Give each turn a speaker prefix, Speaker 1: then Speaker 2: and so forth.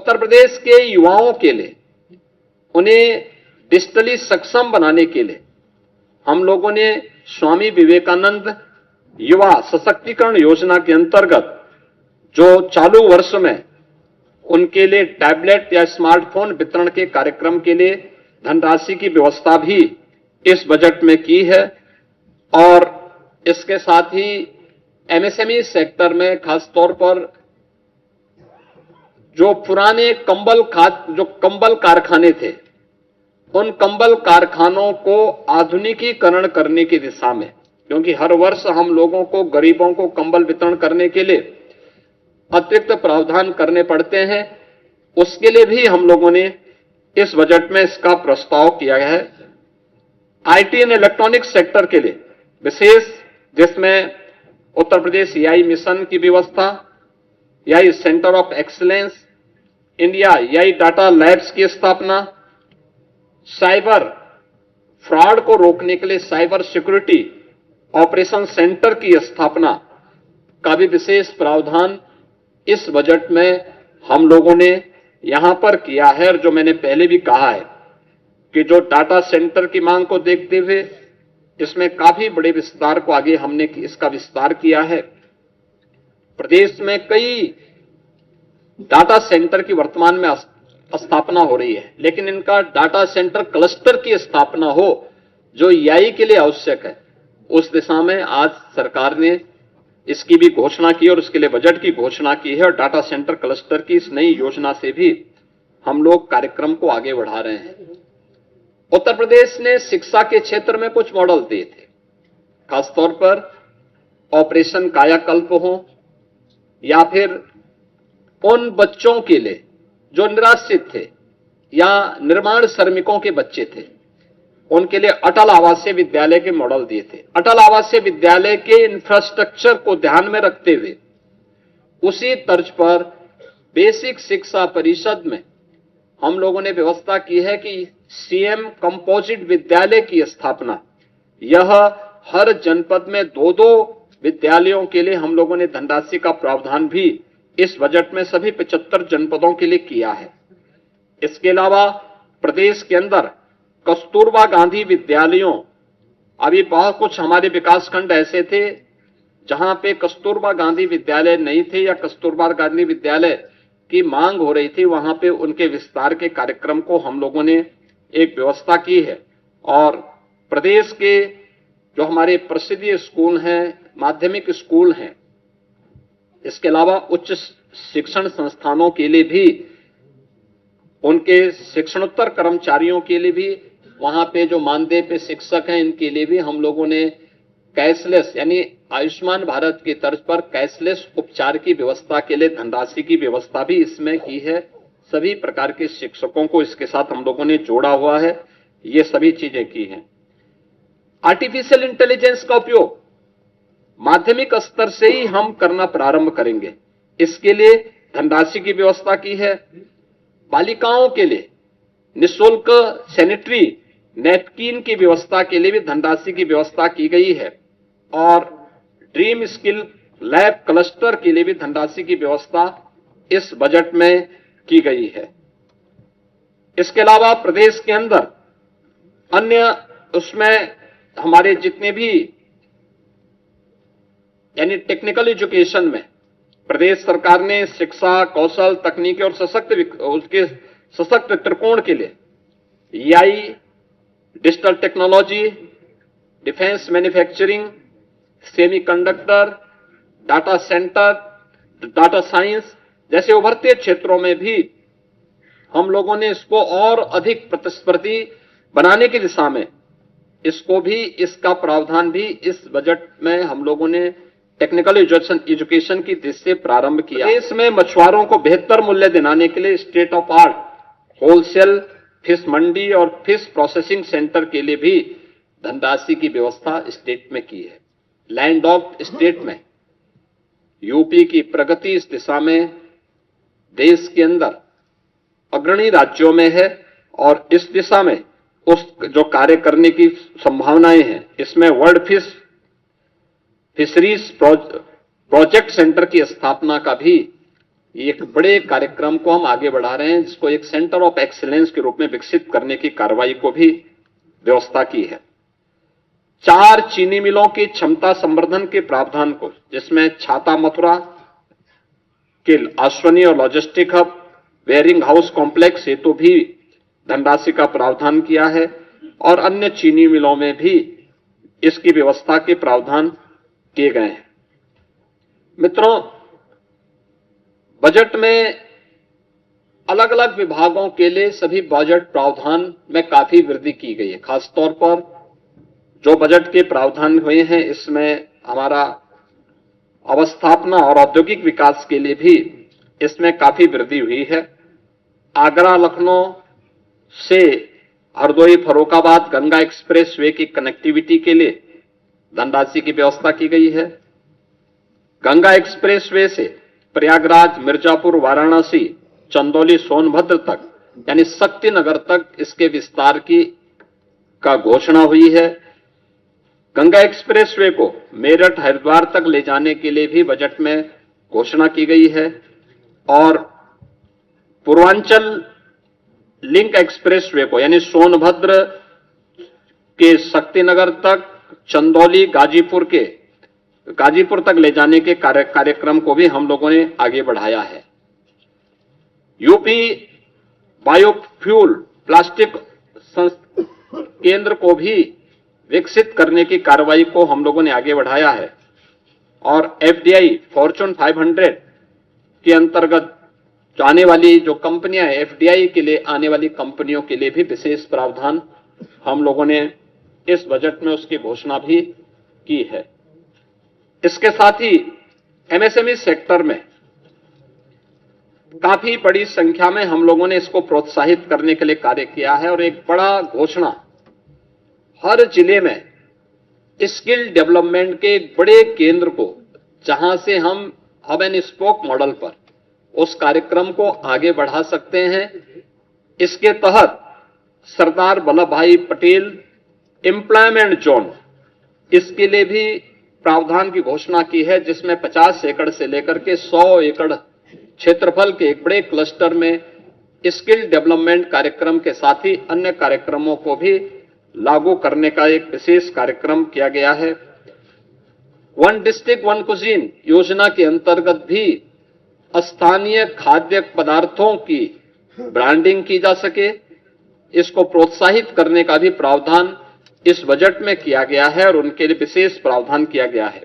Speaker 1: उत्तर प्रदेश के युवाओं के लिए, उन्हें डिजिटली सक्षम बनाने के लिए हम लोगों ने स्वामी विवेकानंद युवा सशक्तिकरण योजना के अंतर्गत जो चालू वर्ष में उनके लिए टैबलेट या स्मार्टफोन वितरण के कार्यक्रम के लिए धनराशि की व्यवस्था भी इस बजट में की है। और इसके साथ ही एमएसएमई सेक्टर में खासतौर पर जो पुराने कंबल कारखाने थे, उन कंबल कारखानों को आधुनिकीकरण करने की दिशा में, क्योंकि हर वर्ष हम लोगों को, गरीबों को कंबल वितरण करने के लिए अतिरिक्त प्रावधान करने पड़ते हैं, उसके लिए भी हम लोगों ने इस बजट में इसका प्रस्ताव किया है। आईटी एंड इलेक्ट्रॉनिक्स सेक्टर के लिए विशेष, जिसमें उत्तर प्रदेश एआई मिशन की व्यवस्था, AI centre of excellence, India AI data labs की स्थापना, साइबर फ्रॉड को रोकने के लिए साइबर सिक्योरिटी ऑपरेशन सेंटर की स्थापना का भी विशेष प्रावधान इस बजट में हम लोगों ने यहां पर किया है। और जो मैंने पहले भी कहा है कि जो डाटा सेंटर की मांग को देखते हुए इसमें काफी बड़े विस्तार को आगे हमने इसका विस्तार किया है। प्रदेश में कई डाटा सेंटर की वर्तमान में स्थापना हो रही है, लेकिन इनका डाटा सेंटर क्लस्टर की स्थापना हो जो एआई के लिए आवश्यक है, उस दिशा में आज सरकार ने इसकी भी घोषणा की और उसके लिए बजट की घोषणा की है। और डाटा सेंटर क्लस्टर की इस नई योजना से भी हम लोग कार्यक्रम को आगे बढ़ा रहे हैं। उत्तर प्रदेश ने शिक्षा के क्षेत्र में कुछ मॉडल दिए थे, खासतौर पर ऑपरेशन कायाकल्प हो या फिर उन बच्चों के लिए जो निराश्रित थे या निर्माण श्रमिकों के बच्चे थे, उनके लिए अटल आवासीय विद्यालय के मॉडल दिए थे। अटल आवासीय विद्यालय के इंफ्रास्ट्रक्चर को ध्यान में रखते हुए उसी तर्ज पर बेसिक शिक्षा परिषद में हम लोगों ने व्यवस्था की है कि सीएम कंपोजिट विद्यालय की स्थापना, यह हर जनपद में 2-2 विद्यालयों के लिए हम लोगों ने धनराशि का प्रावधान भी इस बजट में सभी 75 जनपदों के लिए किया है। इसके अलावा प्रदेश के अंदर कस्तूरबा गांधी विद्यालयों, अभी बहुत कुछ हमारे विकासखंड ऐसे थे जहां पे कस्तूरबा गांधी विद्यालय नहीं थे या कस्तूरबा गांधी विद्यालय की मांग हो रही थी, वहां पे उनके विस्तार के कार्यक्रम को हम लोगों ने एक व्यवस्था की है। और प्रदेश के जो हमारे प्रसिद्ध स्कूल हैं, माध्यमिक स्कूल हैं, इसके अलावा उच्च शिक्षण संस्थानों के लिए भी, उनके शिक्षणोत्तर कर्मचारियों के लिए भी, वहां पे जो मानदेय पे शिक्षक हैं, इनके लिए भी हम लोगों ने कैशलेस यानी आयुष्मान भारत की तर्ज पर कैशलेस उपचार की व्यवस्था के लिए धनराशि की व्यवस्था भी इसमें की है। सभी प्रकार के शिक्षकों को इसके साथ हम लोगों ने जोड़ा हुआ है, ये सभी चीजें की हैं। आर्टिफिशियल इंटेलिजेंस का उपयोग माध्यमिक स्तर से ही हम करना प्रारंभ करेंगे, इसके लिए धनराशि की व्यवस्था की है। बालिकाओं के लिए निःशुल्क सैनिटरी नैपकिन की व्यवस्था के लिए भी धनराशि की व्यवस्था की गई है। और ड्रीम स्किल लैब क्लस्टर के लिए भी धनराशि की व्यवस्था इस बजट में की गई है। इसके अलावा प्रदेश के अंदर अन्य उसमें हमारे जितने भी यानी टेक्निकल एजुकेशन में प्रदेश सरकार ने शिक्षा, कौशल, तकनीकी और सशक्त त्रिकोण के लिए AI, digital technology, defence manufacturing, semiconductor, data centre, data science जैसे उभरते क्षेत्रों में भी हम लोगों ने इसको और अधिक प्रतिस्पर्धी बनाने की दिशा में इसको भी, इसका प्रावधान भी इस बजट में हम लोगों ने टेक्निकल एजुकेशन की दृष्टि से प्रारंभ किया। देश में मछुआरों को बेहतर मूल्य दिलाने के लिए state of art wholesale fish मंडी और फिश प्रोसेसिंग सेंटर के लिए भी धनराशि की व्यवस्था स्टेट में की है। लैंडलॉक्ड स्टेट में यूपी की प्रगति इस दिशा में देश के अंदर अग्रणी राज्यों में है और इस दिशा में उस जो कार्य करने की संभावनाएं हैं, इसमें वर्ल्ड फिशरीज प्रोजेक्ट सेंटर की स्थापना का भी एक बड़े कार्यक्रम को हम आगे बढ़ा रहे हैं, जिसको एक सेंटर ऑफ एक्सीलेंस के रूप में विकसित करने की कार्रवाई को भी व्यवस्था की है। 4 चीनी मिलों की क्षमता संवर्धन के प्रावधान को, जिसमें छाता मथुरा के अश्वनी और logistic hub, wearing house complex हेतु भी धनराशि का प्रावधान किया है और अन्य चीनी मिलों में भी इसकी व्यवस्था के प्रावधान किए गए हैं। मित्रों, बजट में अलग अलग विभागों के लिए सभी बजट प्रावधान में काफी वृद्धि की गई है। खासतौर पर जो बजट के प्रावधान हुए हैं, इसमें हमारा अवस्थापना और औद्योगिक विकास के लिए भी इसमें काफी वृद्धि हुई है। आगरा लखनऊ से हरदोई फर्रुखाबाद गंगा एक्सप्रेस वे की कनेक्टिविटी के लिए धनराशि की व्यवस्था की गई है। गंगा एक्सप्रेस वे से प्रयागराज, मिर्जापुर, वाराणसी, चंदौली, सोनभद्र तक यानी शक्तिनगर तक इसके विस्तार का घोषणा हुई है। गंगा एक्सप्रेस वे को मेरठ, हरिद्वार तक ले जाने के लिए भी बजट में घोषणा की गई है और पूर्वांचल लिंक एक्सप्रेस वे को यानी सोनभद्र के शक्तिनगर तक, चंदौली, गाजीपुर तक ले जाने के कार्यक्रम को भी हम लोगों ने आगे बढ़ाया है। यूपी बायोफ्यूल प्लास्टिक केंद्र को भी विकसित करने की कार्रवाई को हम लोगों ने आगे बढ़ाया है और एफडीआई फॉर्च्यून 500 के अंतर्गत आने वाली जो कंपनियां हैं, एफडीआई के लिए आने वाली कंपनियों के लिए भी विशेष प्रावधान हम लोगों ने इस बजट में उसकी घोषणा भी की है। इसके साथ ही एमएसएमई सेक्टर में काफी बड़ी संख्या में हम लोगों ने इसको प्रोत्साहित करने के लिए कार्य किया है और एक बड़ा घोषणा, हर जिले में स्किल डेवलपमेंट के एक बड़े केंद्र को, जहां से हम हब एंड स्पोक मॉडल पर उस कार्यक्रम को आगे बढ़ा सकते हैं। इसके तहत सरदार वल्लभ भाई पटेल एम्प्लॉयमेंट जोन, इसके लिए भी प्रावधान की घोषणा की है, जिसमें 50 एकड़ से लेकर के 100 एकड़ क्षेत्रफल के एक बड़े क्लस्टर में स्किल डेवलपमेंट कार्यक्रम के साथ ही अन्य कार्यक्रमों को भी लागू करने का एक विशेष कार्यक्रम किया गया है। वन डिस्ट्रिक्ट वन कुजीन योजना के अंतर्गत भी स्थानीय खाद्य पदार्थों की ब्रांडिंग की जा सके, इसको प्रोत्साहित करने का भी प्रावधान इस बजट में किया गया है और उनके लिए विशेष प्रावधान किया गया है।